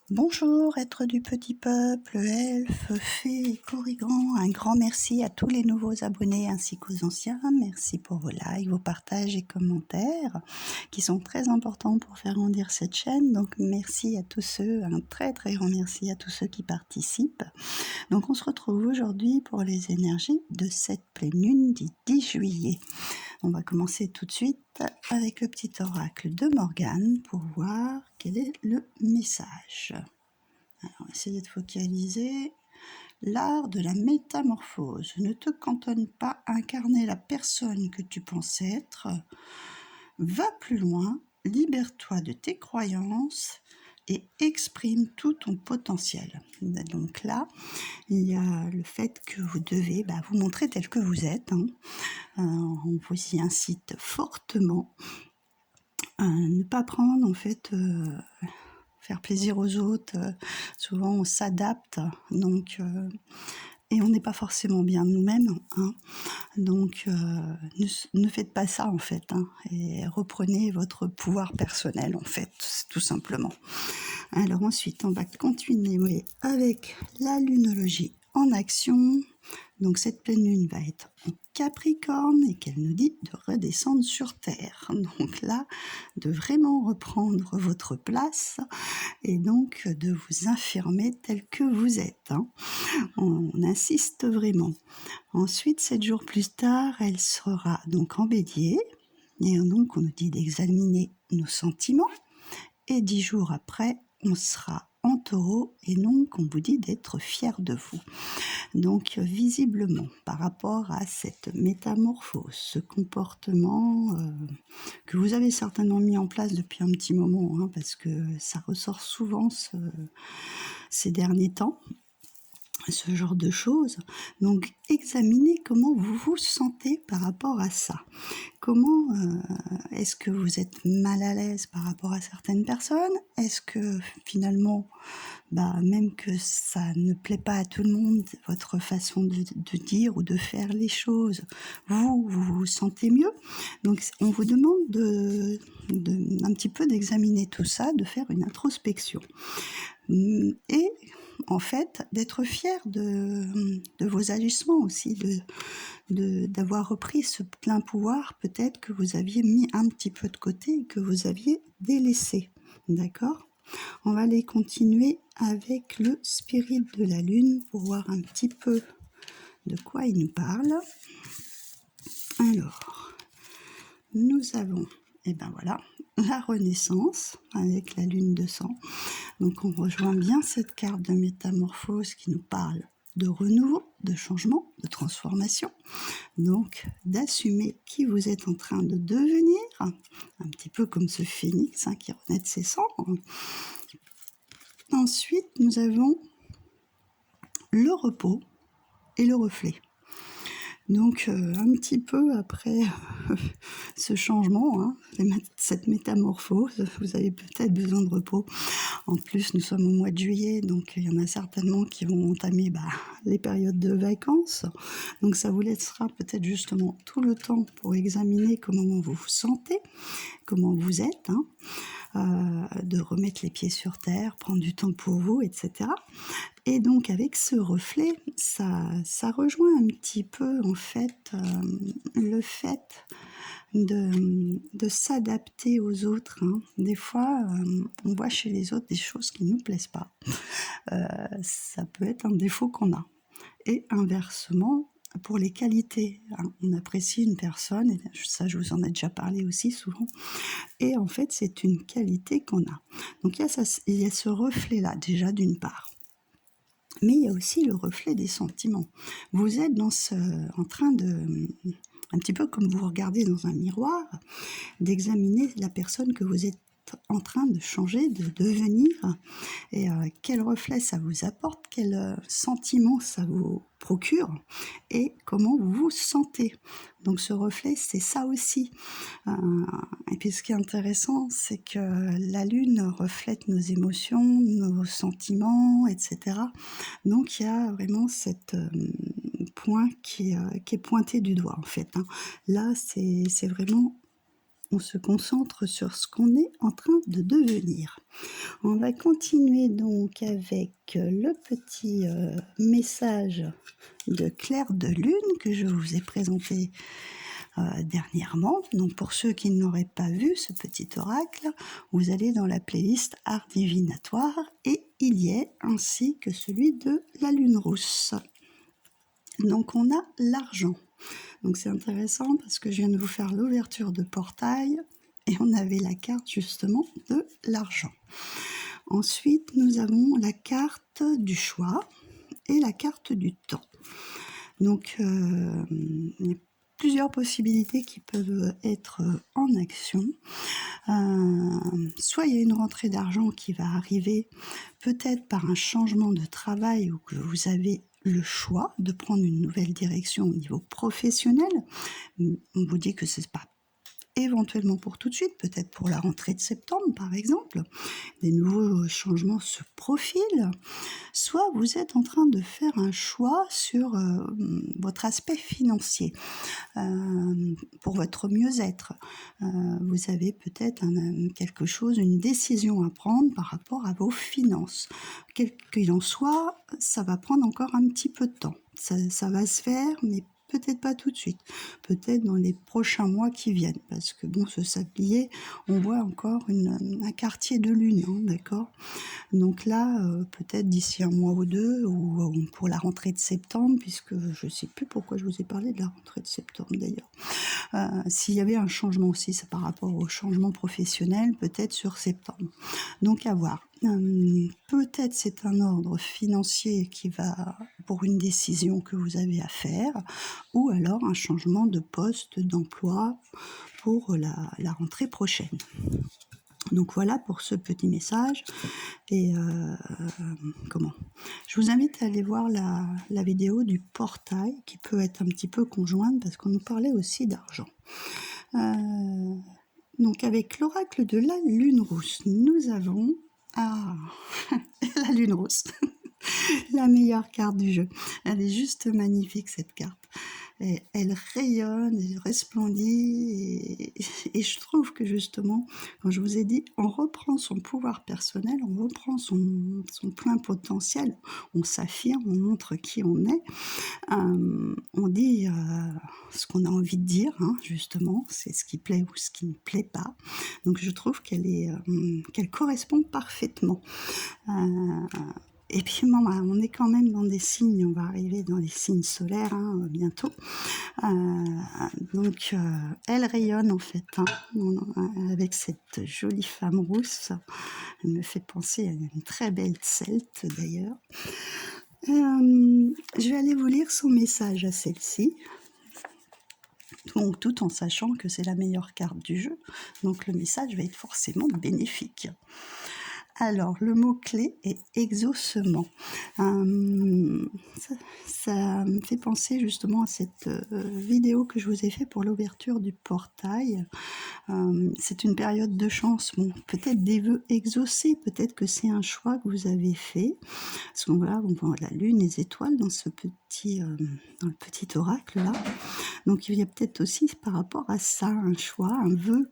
Bonjour, êtres du petit peuple, elfes, fées et corrigans. Un grand merci à tous les nouveaux abonnés ainsi qu'aux anciens. Merci pour vos likes, vos partages et commentaires qui sont très importants pour faire grandir cette chaîne. Donc merci à tous ceux, un très très grand merci à tous ceux qui participent. Donc on se retrouve aujourd'hui pour les énergies de cette pleine lune du 10 juillet. On va commencer tout de suite avec le petit oracle de Morgane pour voir quel est le message. Alors, essayez de focaliser. L'art de la métamorphose. Ne te cantonne pas à incarner la personne que tu penses être. Va plus loin, libère-toi de tes croyances et exprime tout ton potentiel. Donc là, il y a le fait que vous devez vous montrer tel que vous êtes. On vous y incite fortement à ne pas prendre faire plaisir aux autres. Souvent on s'adapte, donc et on n'est pas forcément bien nous-mêmes. Donc ne faites pas ça en fait, et reprenez votre pouvoir personnel en fait, tout simplement. Alors ensuite, on va continuer avec la lunologie en action. Donc cette pleine lune va être en Capricorne et qu'elle nous dit de redescendre sur Terre. Donc là, de vraiment reprendre votre place et donc de vous affirmer tel que vous êtes. On insiste vraiment. Ensuite, 7 jours plus tard, elle sera donc en Bélier et donc on nous dit d'examiner nos sentiments. Et 10 jours après, on sera en Taureau et donc on vous dit d'être fier de vous. Donc visiblement, par rapport à cette métamorphose, ce comportement que vous avez certainement mis en place depuis un petit moment, parce que ça ressort souvent ces derniers temps, ce genre de choses. Donc examinez comment vous vous sentez par rapport à ça. Comment est-ce que vous êtes mal à l'aise par rapport à certaines personnes? Est-ce que finalement, même que ça ne plaît pas à tout le monde, votre façon de dire ou de faire les choses, vous vous sentez mieux? Donc on vous demande un petit peu d'examiner tout ça, de faire une introspection. Et en fait, d'être fier de vos agissements aussi, d'avoir repris ce plein pouvoir peut-être que vous aviez mis un petit peu de côté et que vous aviez délaissé. D'accord ? On va aller continuer avec le spirit de la lune pour voir un petit peu de quoi il nous parle. Alors, nous avons, la renaissance avec la lune de sang. Donc on rejoint bien cette carte de métamorphose qui nous parle de renouveau, de changement, de transformation. Donc d'assumer qui vous êtes en train de devenir, un petit peu comme ce phénix qui renaît de ses cendres. Ensuite, nous avons le repos et le reflet. Donc un petit peu après ce changement, cette métamorphose, vous avez peut-être besoin de repos. En plus, nous sommes au mois de juillet, donc il y en a certainement qui vont entamer les périodes de vacances. Donc ça vous laissera peut-être justement tout le temps pour examiner comment vous vous sentez, comment vous êtes, de remettre les pieds sur terre, prendre du temps pour vous, etc. Et donc avec ce reflet, ça rejoint un petit peu en fait le fait de s'adapter aux autres. Des fois, on voit chez les autres des choses qui ne nous plaisent pas. Ça peut être un défaut qu'on a. Et inversement, pour les qualités, on apprécie une personne, et ça je vous en ai déjà parlé aussi souvent, et en fait c'est une qualité qu'on a. Donc il y a ce reflet-là déjà d'une part. Mais il y a aussi le reflet des sentiments. Vous êtes en train de, un petit peu comme vous regardez dans un miroir, d'examiner la personne que vous êtes en train de changer, de devenir, et quel reflet ça vous apporte, quel sentiment ça vous procure, et comment vous vous sentez. Donc ce reflet, c'est ça aussi. Et puis ce qui est intéressant, c'est que la lune reflète nos émotions, nos sentiments, etc. Donc il y a vraiment cette point qui est pointé du doigt en fait. Là, c'est vraiment on se concentre sur ce qu'on est en train de devenir. On va continuer donc avec le petit message de Claire de Lune que je vous ai présenté dernièrement. Donc pour ceux qui n'auraient pas vu ce petit oracle, vous allez dans la playlist Art divinatoire et il y est ainsi que celui de la Lune rousse. Donc on a l'argent. Donc c'est intéressant parce que je viens de vous faire l'ouverture de portail et on avait la carte justement de l'argent. Ensuite, nous avons la carte du choix et la carte du temps. Donc, il y a plusieurs possibilités qui peuvent être en action. Soit il y a une rentrée d'argent qui va arriver, peut-être par un changement de travail ou que vous avez le choix de prendre une nouvelle direction au niveau professionnel. On vous dit que c'est pas éventuellement pour tout de suite, peut-être pour la rentrée de septembre par exemple, des nouveaux changements se profilent, soit vous êtes en train de faire un choix sur votre aspect financier, pour votre mieux-être. Vous avez peut-être quelque chose, une décision à prendre par rapport à vos finances. Quel qu'il en soit, ça va prendre encore un petit peu de temps. Ça va se faire, mais peut-être pas tout de suite, peut-être dans les prochains mois qui viennent, parce que bon, ce sablier, on voit encore un quartier de lune, hein, d'accord. Donc là, peut-être d'ici un mois ou deux, ou pour la rentrée de septembre, puisque je ne sais plus pourquoi je vous ai parlé de la rentrée de septembre d'ailleurs. S'il y avait un changement aussi, c'est par rapport au changement professionnel, peut-être sur septembre. Donc à voir. Peut-être c'est un ordre financier qui va pour une décision que vous avez à faire, ou alors un changement de poste, d'emploi pour la rentrée prochaine. Donc voilà pour ce petit message. Et je vous invite à aller voir la vidéo du portail qui peut être un petit peu conjointe parce qu'on nous parlait aussi d'argent. Donc avec l'oracle de la Lune rousse, nous avons la Lune rousse, la meilleure carte du jeu. Elle est juste magnifique cette carte. Et elle rayonne, elle resplendit et je trouve que justement, quand je vous ai dit, on reprend son pouvoir personnel, on reprend son plein potentiel, on s'affirme, on montre qui on est, on dit ce qu'on a envie de dire, hein, justement, c'est ce qui plaît ou ce qui ne plaît pas. Donc je trouve qu'elle correspond parfaitement. Et puis bon, on est quand même dans des signes, on va arriver dans les signes solaires bientôt. Donc elle rayonne en fait, hein, avec cette jolie femme rousse. Elle me fait penser à une très belle celte d'ailleurs. Je vais aller vous lire son message à celle-ci. Donc tout en sachant que c'est la meilleure carte du jeu. Donc le message va être forcément bénéfique. Alors, le mot-clé est exaucement. Ça me fait penser justement à cette vidéo que je vous ai fait pour l'ouverture du portail. C'est une période de chance. Bon, peut-être des vœux exaucés, peut-être que c'est un choix que vous avez fait. Parce qu'on voilà, on voit la lune, les étoiles dans dans le petit oracle là. Donc il y a peut-être aussi par rapport à ça un choix, un vœu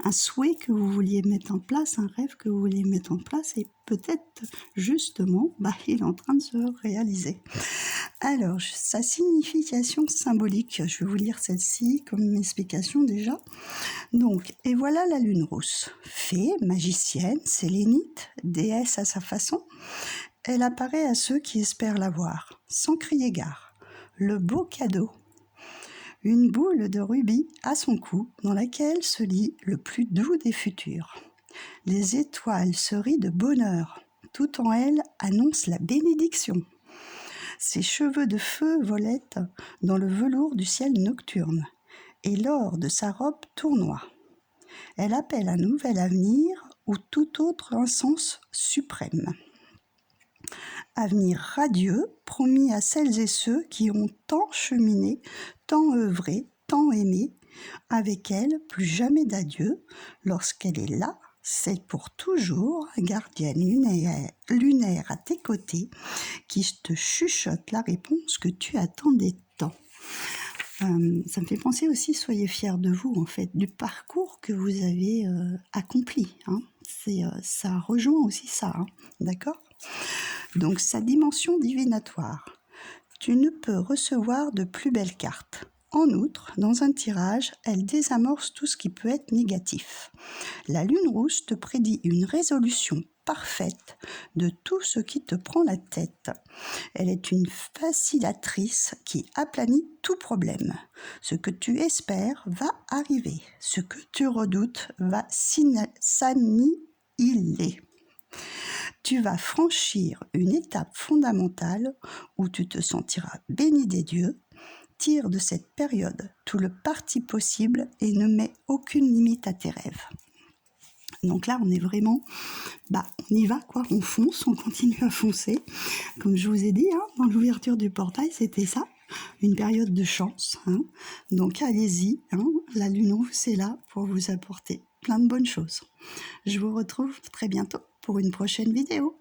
un souhait que vous vouliez mettre en place, un rêve que vous vouliez mettre en place et peut-être justement, il est en train de se réaliser. Alors, sa signification symbolique, je vais vous lire celle-ci comme une explication déjà. Donc, et voilà la lune rousse, fée, magicienne, sélénite, déesse à sa façon. Elle apparaît à ceux qui espèrent la voir, sans crier gare. Le beau cadeau. Une boule de rubis à son cou, dans laquelle se lit le plus doux des futurs. Les étoiles se rient de bonheur, tout en elle annonce la bénédiction. Ses cheveux de feu volettent dans le velours du ciel nocturne, et l'or de sa robe tournoie. Elle appelle un nouvel avenir ou tout autre un sens suprême. Avenir radieux, promis à celles et ceux qui ont tant cheminé, tant œuvré, tant aimé. Avec elle, plus jamais d'adieu. Lorsqu'elle est là, c'est pour toujours, gardienne lunaire à tes côtés, qui te chuchote la réponse que tu attendais tant. Ça me fait penser aussi, soyez fiers de vous, en fait, du parcours que vous avez accompli. Hein. Ça rejoint aussi ça, hein, d'accord? Donc, sa dimension divinatoire. Tu ne peux recevoir de plus belles cartes. En outre, dans un tirage, elle désamorce tout ce qui peut être négatif. La lune rouge te prédit une résolution parfaite de tout ce qui te prend la tête. Elle est une facilitatrice qui aplanit tout problème. Ce que tu espères va arriver. Ce que tu redoutes va s'annihiler. Tu vas franchir une étape fondamentale où tu te sentiras béni des dieux. Tire de cette période tout le parti possible et ne mets aucune limite à tes rêves. Donc là, on est vraiment, on y va quoi, on fonce, on continue à foncer. Comme je vous ai dit, hein, dans l'ouverture du portail, c'était ça, une période de chance. Hein. Donc allez-y, hein, la lune rouge, c'est là pour vous apporter plein de bonnes choses. Je vous retrouve très bientôt pour une prochaine vidéo.